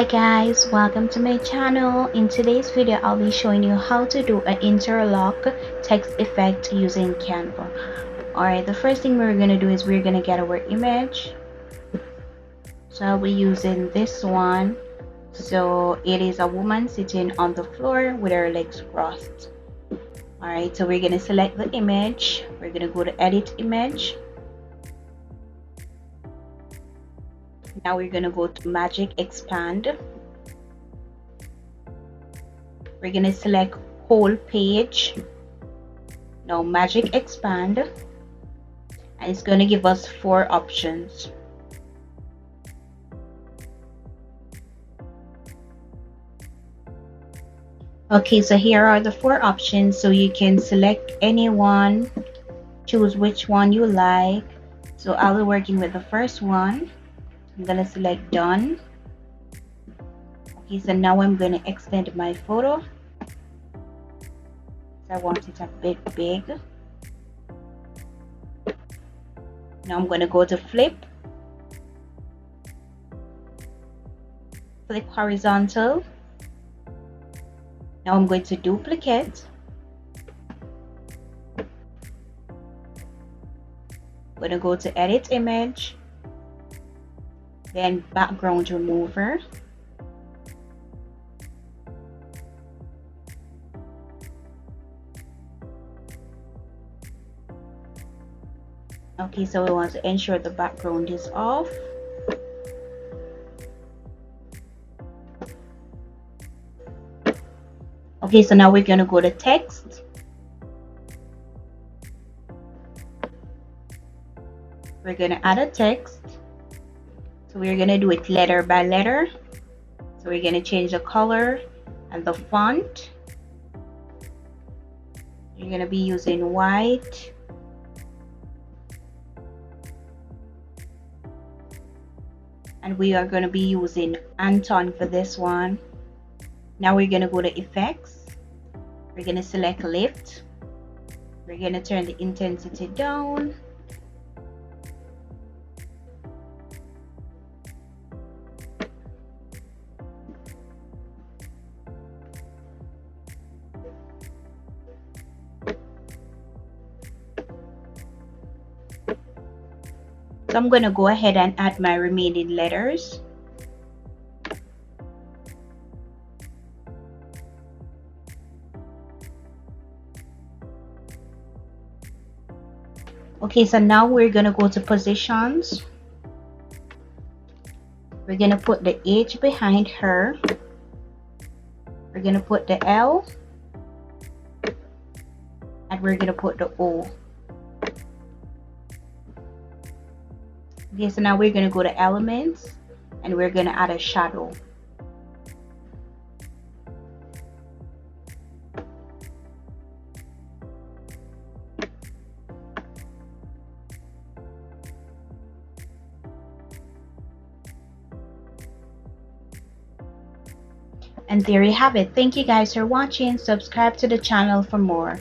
Hi guys, welcome to my channel. In today's video I'll be showing you how to do an interlock text effect using Canva. Alright, the first thing we're going to do is we're going to get our image. So I'll be using this one. So it is a woman sitting on the floor with her legs crossed. Alright, so we're going to select the image. We're going to go to edit image. Now we're going to go to magic expand. We're going to select whole page. Now magic expand, and it's going to give us 4 options. Okay, so here are the 4 options, so you can select any one, choose which one you like. So I'll be working with the first one. I'm going to select done. Okay, so now I'm going to extend my photo. I want it a bit big. Now I'm going to go to flip horizontal. Now I'm going to duplicate. I'm going to go to edit image, then background remover. Okay, so we want to ensure the background is off. Okay, so now we're going to go to text. We're going to add a text. So we're going to do it letter by letter. So we're going to change the color and the font. You're going to be using white. And we are going to be using Anton for this one. Now we're going to go to effects. We're going to select lift. We're going to turn the intensity down. So I'm going to go ahead and add my remaining letters. Okay, so now we're going to go to positions. We're going to put the H behind her. We're going to put the L. And we're going to put the O. Okay, so now we're going to go to elements and we're going to add a shadow. And there you have it. Thank you guys for watching. Subscribe to the channel for more.